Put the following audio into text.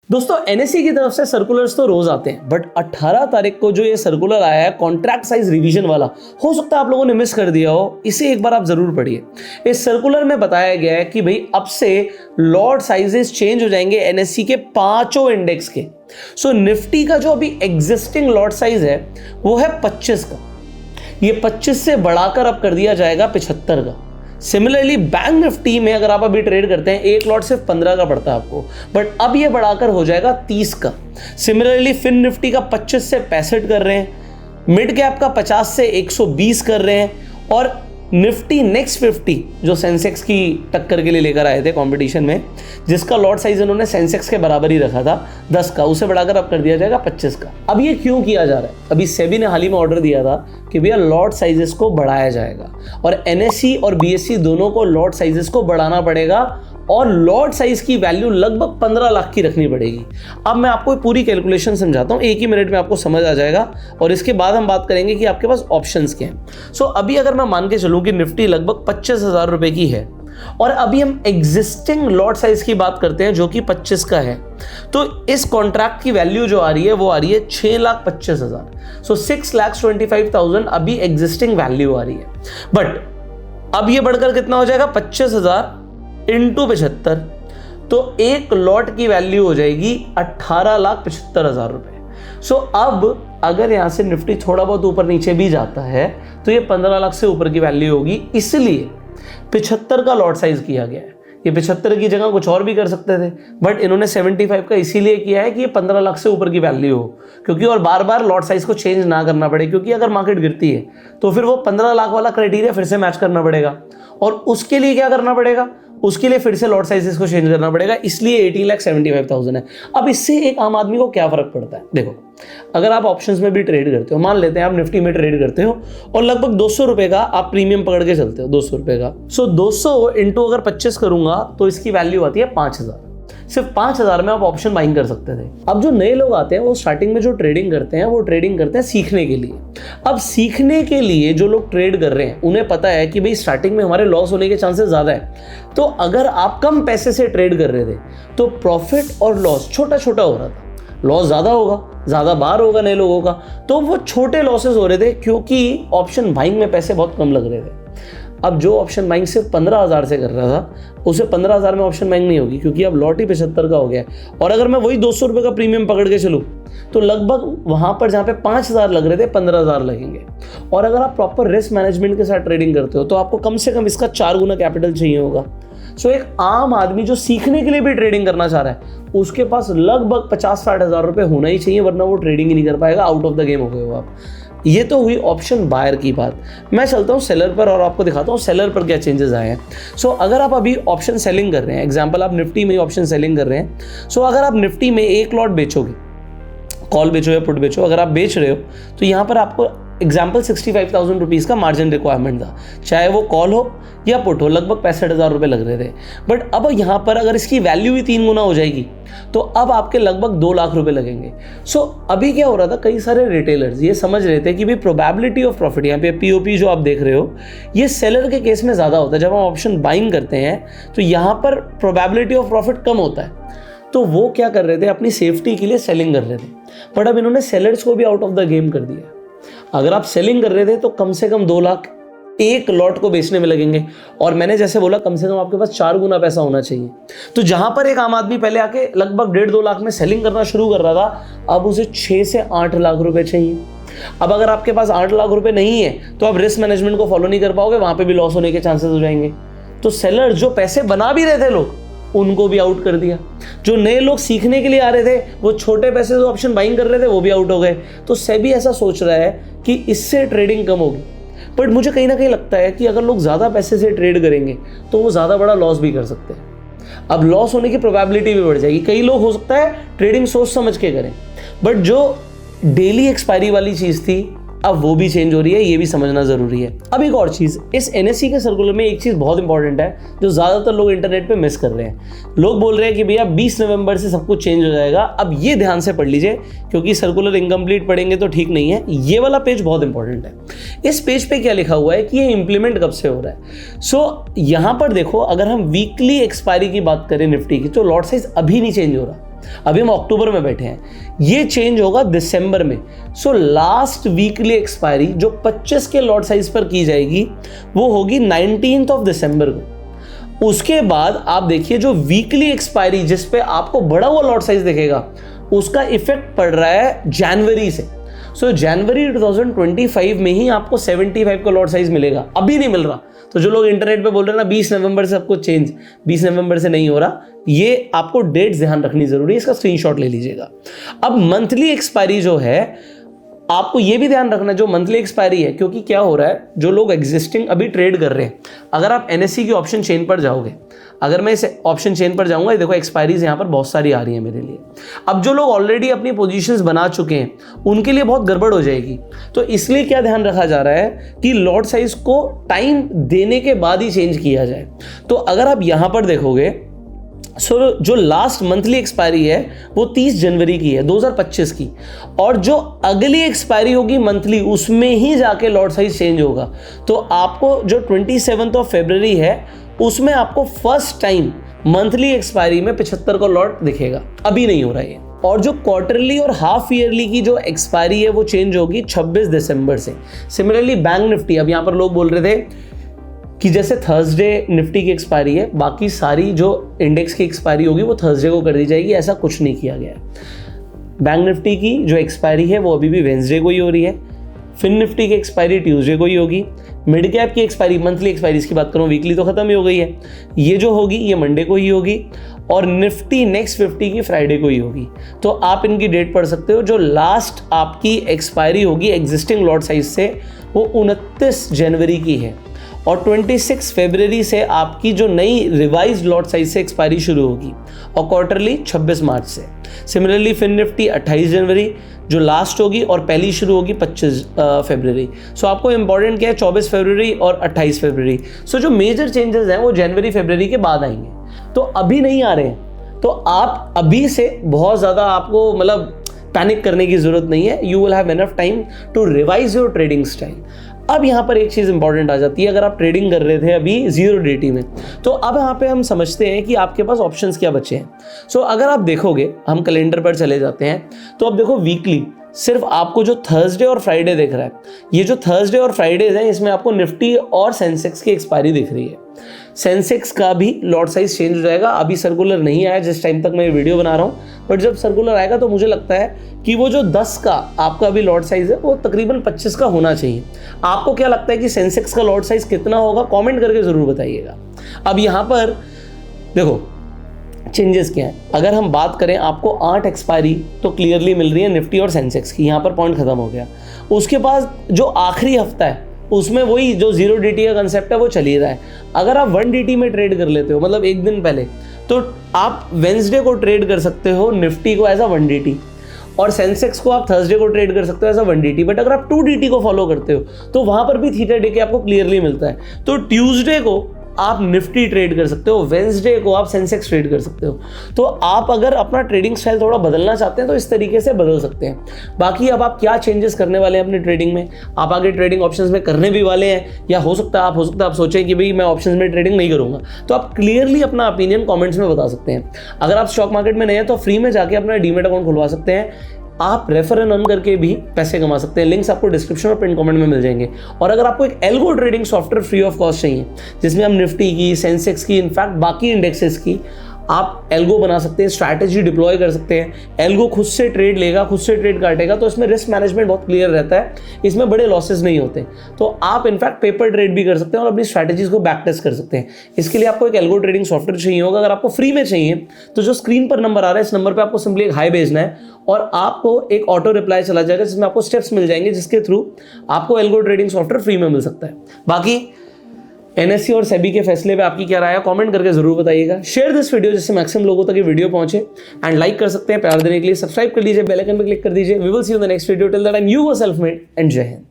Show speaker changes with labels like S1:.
S1: दोस्तों एनएससी की तरफ से सर्कुलर्स तो रोज आते हैं, बट 18 तारीख को जो ये सर्कुलर आया है कॉन्ट्रैक्ट साइज रिवीजन वाला, हो सकता है आप लोगों ने मिस कर दिया हो। इसे एक बार आप जरूर पढ़िए। इस सर्कुलर में बताया गया है कि भाई अब से लॉट साइजेस चेंज हो जाएंगे एनएससी के पांचों इंडेक्स के। सो निफ्टी का जो अभी एग्जिस्टिंग लॉट साइज है वो है 25 का, ये 25 से बढ़ाकर अब कर दिया जाएगा 75 का। सिमिलरली बैंक निफ्टी में अगर आप अभी ट्रेड करते हैं एक लॉट सिर्फ 15 का पड़ता है आपको, बट अब ये बढ़ाकर हो जाएगा 30 का। सिमिलरली फिन निफ्टी का 25 से 65 कर रहे हैं, मिड कैप का 50 से 120 कर रहे हैं, और निफ्टी नेक्स्ट 50 जो सेंसेक्स की टक्कर के लिए लेकर आए थे कंपटीशन में, जिसका लॉट साइज उन्होंने सेंसेक्स के बराबर ही रखा था 10 का, उसे बढ़ाकर अब कर दिया जाएगा 25 का। अब ये क्यों किया जा रहा है? अभी सेबी ने हाल ही में ऑर्डर दिया था कि भैया लॉट साइजेस को बढ़ाया जाएगा, और एनएससी और बीएससी दोनों को लॉट साइजेस को बढ़ाना पड़ेगा, और लॉट साइज की वैल्यू लगभग 15 लाख की रखनी पड़ेगी। अब मैं आपको पूरी कैलकुलेशन समझाता हूँ, एक ही मिनट में आपको समझ आ जाएगा, और इसके बाद हम बात करेंगे कि आपके पास ऑप्शंस क्या हैं। सो अभी अगर मैं मान के चलूँ कि निफ्टी लगभग 25,000 रुपए की है, और अभी हम एग्जिस्टिंग लॉट साइज की बात करते हैं जो कि 25 का है, तो इस कॉन्ट्रैक्ट की वैल्यू जो आ रही है वो आ रही है 6,25,000। सो 6,25,000 अभी एग्जिस्टिंग वैल्यू आ रही है। बट अब ये बढ़कर कितना हो जाएगा? 25,000 इंटू 75, तो एक लॉट की वैल्यू हो जाएगी 18,75,000 रुपए। सो अब अगर यहां से निफ्टी थोड़ा बहुत ऊपर नीचे भी जाता है तो ये 15 लाख से ऊपर की वैल्यू होगी, इसलिए 75 का लॉट साइज किया गया है। ये 75 की जगह कुछ और भी कर सकते थे, बट इन्होंने 75 का इसीलिए किया है कि ये 15 लाख से ऊपर की वैल्यू हो, क्योंकि और बार बार लॉट साइज को चेंज ना करना पड़े, क्योंकि अगर मार्केट गिरती है तो फिर वो 15 लाख वाला क्राइटेरिया फिर से मैच करना पड़ेगा, और उसके लिए क्या करना पड़ेगा? उसके लिए फिर से लॉट साइजेस को चेंज करना पड़ेगा, इसलिए 18,75,000 है। अब इससे एक आम आदमी को क्या फर्क पड़ता है? देखो, अगर आप ऑप्शंस में भी ट्रेड करते हो, मान लेते हैं आप निफ्टी में ट्रेड करते हो और लगभग 200 रुपए का आप प्रीमियम पकड़ के चलते हो, 200 रुपए का। सो 200 इंटू अगर 25 करूंगा तो इसकी वैल्यू आती है 5,000। सिर्फ 5,000 में आप ऑप्शन बाइंग कर सकते थे। अब जो नए लोग आते हैं वो स्टार्टिंग में जो ट्रेडिंग करते हैं वो ट्रेडिंग करते हैं सीखने के लिए। अब सीखने के लिए जो लोग ट्रेड कर रहे हैं उन्हें पता है कि भाई स्टार्टिंग में हमारे लॉस होने के चांसेस ज़्यादा है, तो अगर आप कम पैसे से ट्रेड कर रहे थे तो प्रॉफिट और लॉस छोटा छोटा हो रहा था। लॉस ज़्यादा होगा, ज़्यादा बार होगा नए लोगों का, तो वो छोटे लॉसेस हो रहे थे क्योंकि ऑप्शन बाइंग में पैसे बहुत कम लग रहे थे। अब जो ऑप्शन बाइंग सिर्फ 15,000 से कर रहा था उसे 15,000 में ऑप्शन बाइंग नहीं होगी, क्योंकि अब लॉट ही 75 का हो गया है। और अगर मैं वही 200 रुपये का प्रीमियम पकड़ के चलूँ तो लगभग वहाँ पर जहाँ पे 5,000 लग रहे थे 15,000 लगेंगे। और अगर आप प्रॉपर रिस्क मैनेजमेंट के साथ ट्रेडिंग करते हो तो आपको कम से कम इसका 4 गुना कैपिटल चाहिए होगा। सो एक आम आदमी जो सीखने के लिए भी ट्रेडिंग करना चाह रहा है उसके पास लगभग 50-60 हज़ार रुपये होना ही चाहिए, वरना वो ट्रेडिंग ही नहीं कर पाएगा, आउट ऑफ द गेम हो गए हो आप। ये तो हुई ऑप्शन बायर की बात। मैं चलता हूँ सेलर पर और आपको दिखाता हूँ सेलर पर क्या चेंजेस आए हैं। सो अगर आप अभी ऑप्शन सेलिंग कर रहे हैं, एग्जांपल आप निफ्टी में ऑप्शन सेलिंग कर रहे हैं, सो अगर आप निफ्टी में एक लॉट बेचोगे, कॉल बेचो या पुट बेचो, अगर आप बेच रहे हो तो यहाँ पर आपको एग्जाम्पल 65,000 रुपीज़ का मार्जिन रिक्वायरमेंट था, चाहे वो कॉल हो या पुट हो, लगभग 65,000 रुपये लग रहे थे। बट अब यहाँ पर अगर इसकी वैल्यू ही 3 गुना हो जाएगी तो अब आपके लगभग 2 लाख रुपए लगेंगे। सो अभी क्या हो रहा था, कई सारे रिटेलर्स ये समझ रहे थे कि भाई प्रोबेबिलिटी ऑफ प्रॉफिट, यहाँ पे पीओपी जो आप देख रहे हो, ये सेलर के केस में ज़्यादा होता है। जब हम ऑप्शन बाइंग करते हैं तो यहाँ पर प्रोबेबिलिटी ऑफ प्रॉफिट कम होता है, तो वो क्या कर रहे थे, अपनी सेफ्टी के लिए सेलिंग कर रहे थे। बट अब इन्होंने सेलर्स को भी आउट ऑफ द गेम कर दिया। अगर आप सेलिंग कर रहे थे तो कम से कम 2 लाख एक लॉट को बेचने में लगेंगे, और मैंने जैसे बोला कम से कम आपके पास 4 गुना पैसा होना चाहिए। तो जहां पर एक आम आदमी पहले आके लगभग 1.5-2 लाख में सेलिंग करना शुरू कर रहा था, अब उसे 6 से 8 लाख रुपए चाहिए। अब अगर आपके पास 8 लाख रुपए नहीं है तो आप रिस्क मैनेजमेंट को फॉलो नहीं कर पाओगे, वहां पे भी लॉस होने के चांसेस हो जाएंगे। तो सेलर जो पैसे बना भी रहे थे लोग, उनको भी आउट कर दिया। जो नए लोग सीखने के लिए आ रहे थे वो छोटे पैसे से ऑप्शन बाइंग कर रहे थे, वो भी आउट हो गए। तो सेबी ऐसा सोच रहा है कि इससे ट्रेडिंग कम होगी। बट मुझे कहीं ना कहीं लगता है कि अगर लोग ज़्यादा पैसे से ट्रेड करेंगे तो वो ज़्यादा बड़ा लॉस भी कर सकते हैं। अब लॉस होने की प्रोबेबिलिटी भी बढ़ जाएगी। कई लोग हो सकता है ट्रेडिंग सोच समझ के करें, बट जो डेली एक्सपायरी वाली चीज़ थी अब वो भी चेंज हो रही है, ये भी समझना जरूरी है। अब एक और चीज़, इस एनएससी के सर्कुलर में एक चीज़ बहुत इंपॉर्टेंट है जो ज़्यादातर लोग इंटरनेट पे मिस कर रहे हैं। लोग बोल रहे हैं कि भैया 20 नवंबर से सब कुछ चेंज हो जाएगा। अब ये ध्यान से पढ़ लीजिए, क्योंकि सर्कुलर इनकम्प्लीट पढ़ेंगे तो ठीक नहीं है। ये वाला पेज बहुत इंपॉर्टेंट है। इस पेज पे क्या लिखा हुआ है कि ये इंप्लीमेंट कब से हो रहा है। सो यहाँ पर देखो, अगर हम वीकली एक्सपायरी की बात करें निफ्टी की, तो लॉट साइज अभी नहीं चेंज हो रहा। अभी हम अक्टूबर में बैठे हैं, ये चेंज होगा दिसंबर में। सो लास्ट वीकली एक्सपायरी जो 25 के लॉट साइज पर की जाएगी वो होगी 19 दिसंबर को। उसके बाद आप देखिए जो वीकली एक्सपायरी जिस पे आपको बड़ा हुआ लॉट साइज दिखेगा उसका इफेक्ट पड़ रहा है जनवरी से। सो जनवरी 2025 में ही आपको 75 का लॉट साइज मिलेगा, अभी नहीं मिल रहा। तो जो लोग इंटरनेट पे बोल रहे हैं ना 20 नवंबर से सब कुछ चेंज, 20 नवंबर से नहीं हो रहा, ये आपको डेट्स ध्यान रखनी जरूरी है, इसका स्क्रीनशॉट ले लीजिएगा। अब मंथली एक्सपायरी जो है आपको ये भी ध्यान रखना, जो मंथली एक्सपायरी है, क्योंकि क्या हो रहा है जो लोग एग्जिस्टिंग अभी ट्रेड कर रहे हैं, अगर आप एनएससी की ऑप्शन चेन पर जाओगे, अगर मैं इस ऑप्शन चेन पर जाऊंगा, ये देखो एक्सपायरीज यहाँ पर बहुत सारी आ रही है मेरे लिए। अब जो लोग ऑलरेडी अपनी पोजीशंस बना चुके हैं उनके लिए बहुत गड़बड़ हो जाएगी। तो इसलिए क्या ध्यान रखा जा रहा है कि लॉट साइज को टाइम देने के बाद ही चेंज किया जाए। तो अगर आप यहाँ पर देखोगे जो लास्ट मंथली एक्सपायरी है वो 30 जनवरी की है 2025 की, और जो अगली एक्सपायरी होगी मंथली उसमें ही जाके लॉट साइज चेंज होगा। तो आपको जो 27 फरवरी है उसमें आपको फर्स्ट टाइम मंथली एक्सपायरी में 75 का लॉट दिखेगा, अभी नहीं हो रहा है। और जो क्वार्टरली और हाफ ईयरली की जो एक्सपायरी है वो चेंज होगी 26 दिसंबर से। सिमिलरली बैंक निफ्टी, अब यहाँ पर लोग बोल रहे थे कि जैसे थर्सडे निफ्टी की एक्सपायरी है, बाकी सारी जो इंडेक्स की एक्सपायरी होगी वो थर्सडे को कर दी जाएगी, ऐसा कुछ नहीं किया गया है। बैंक निफ्टी की जो एक्सपायरी है वो अभी भी वेंसडे को ही हो रही है, फिन निफ्टी की एक्सपायरी ट्यूसडे को ही होगी, मिड कैप की एक्सपायरी, मंथली एक्सपायरी की बात करूँ, वीकली तो खत्म ही हो गई है, ये जो होगी ये मंडे को ही होगी, और निफ्टी नेक्स्ट 50 की फ्राइडे को ही होगी। तो आप इनकी डेट पढ़ सकते हो। जो लास्ट आपकी एक्सपायरी होगी एग्जिस्टिंग लॉट साइज से वो 29 जनवरी की है, और 26 फरवरी से आपकी जो नई रिवाइज लॉट साइज से एक्सपायरी शुरू होगी, और क्वार्टरली 26 मार्च से। सिमिलरली फिन निफ्टी 28 जनवरी जो लास्ट होगी, और पहली शुरू होगी 25 फरवरी। सो आपको इंपॉर्टेंट क्या है, 24 फरवरी और 28 फरवरी। सो जो मेजर चेंजेस हैं वो जनवरी फरवरी के बाद आएंगे, तो अभी नहीं आ रहे हैं। तो आप अभी से बहुत ज़्यादा आपको मतलब पैनिक करने की जरूरत नहीं है। You will have enough time to revise your trading style. अब यहाँ पर एक चीज़ इंपॉर्टेंट आ जाती है, अगर आप ट्रेडिंग कर रहे थे अभी जीरो DT में, तो अब यहाँ पे हम समझते हैं कि आपके पास ऑप्शंस क्या बचे हैं। सो अगर आप देखोगे, हम कैलेंडर पर चले जाते हैं, तो अब देखो वीकली सिर्फ आपको जो थर्सडे और फ्राइडे दिख रहा है, ये जो थर्सडे और फ्राइडेज हैं इसमें आपको निफ्टी और सेंसेक्स की एक्सपायरी दिख रही है। सेंसेक्स का भी लॉट साइज चेंज हो जाएगा, अभी सर्कुलर नहीं आया जिस टाइम तक मैं ये वीडियो बना रहा हूँ, बट जब सर्कुलर आएगा तो मुझे लगता है कि वो जो 10 का आपका अभी लॉट साइज है वो तकरीबन 25 का होना चाहिए। आपको क्या लगता है कि सेंसेक्स का लॉट साइज कितना होगा, कमेंट करके ज़रूर बताइएगा। अब यहाँ पर देखो चेंजेस क्या है, अगर हम बात करें आपको 8 एक्सपायरी तो क्लियरली मिल रही है निफ्टी और सेंसेक्स की, यहाँ पर पॉइंट खत्म हो गया। उसके बाद जो आखिरी हफ्ता है उसमें वही जो जीरो DT का कंसेप्ट है वो चल ही रहा है। अगर आप 1 DT में ट्रेड कर लेते हो, मतलब एक दिन पहले, तो आप वेंसडे को ट्रेड कर सकते हो निफ्टी को एज अ 1 DT, और सेंसेक्स को आप थर्सडे को ट्रेड कर सकते हो एज अ 1 DT। बट अगर आप 2 DT को फॉलो करते हो तो वहाँ पर भी थीटा डे के आपको क्लियरली मिलता है। तो ट्यूसडे को आप निफ्टी ट्रेड कर सकते हो, वेंसडे को आप सेंसेक्स ट्रेड कर सकते हो। तो आप अगर अपना ट्रेडिंग स्टाइल थोड़ा बदलना चाहते हैं तो इस तरीके से बदल सकते हैं। बाकी अब आप क्या चेंजेस करने वाले हैं अपनी ट्रेडिंग में, आप आगे ट्रेडिंग ऑप्शंस में करने भी वाले हैं, या हो सकता है आप सोचें कि भाई मैं ऑप्शंस में ट्रेडिंग नहीं करूंगा, तो आप क्लियरली अपना ओपिनियन कमेंट्स में बता सकते हैं। अगर आप स्टॉक मार्केट में नहीं है तो फ्री में जाके अपना डीमेट अकाउंट खुलवा सकते हैं। आप रेफर एंड अर्न करके भी पैसे कमा सकते हैं। लिंक्स आपको डिस्क्रिप्शन और पिन कमेंट में मिल जाएंगे। और अगर आपको एक algo trading software free of cost चाहिए जिसमें हम निफ्टी की, सेंसेक्स की, इनफैक्ट बाकी इंडेक्सेस की आप एल्गो बना सकते हैं, स्ट्रैटेजी डिप्लॉय कर सकते हैं। एल्गो खुद से ट्रेड लेगा, खुद से ट्रेड काटेगा, तो इसमें रिस्क मैनेजमेंट बहुत क्लियर रहता है, इसमें बड़े लॉसेस नहीं होते। तो आप इनफैक्ट पेपर ट्रेड भी कर सकते हैं और अपनी स्ट्रैटेजीज को बैक टेस्ट कर सकते हैं। इसके लिए आपको एक एल्गो ट्रेडिंग सॉफ्टवेयर चाहिए होगा। अगर आपको फ्री में चाहिए तो जो स्क्रीन पर नंबर आ रहा है, इस नंबर पर आपको सिंपली एक हाई भेजना है और आपको एक ऑटो रिप्लाई चला जाएगा जिसमें आपको स्टेप्स मिल जाएंगे जिसके थ्रू आपको एल्गो ट्रेडिंग सॉफ्टवेयर फ्री में मिल सकता है। बाकी एनएससी और सेबी के फैसले पे आपकी क्या राय है, कमेंट करके जरूर बताइएगा। शेयर दिस वीडियो जिससे मैक्सिमम लोगों तक ये वीडियो पहुंचे, एंड लाइक कर सकते हैं प्यार देने के लिए, सब्सक्राइब कर लीजिए, बेल आइकन पे क्लिक कर दीजिए। We will see you in the next video. Till that time you were self made and जय हिंद।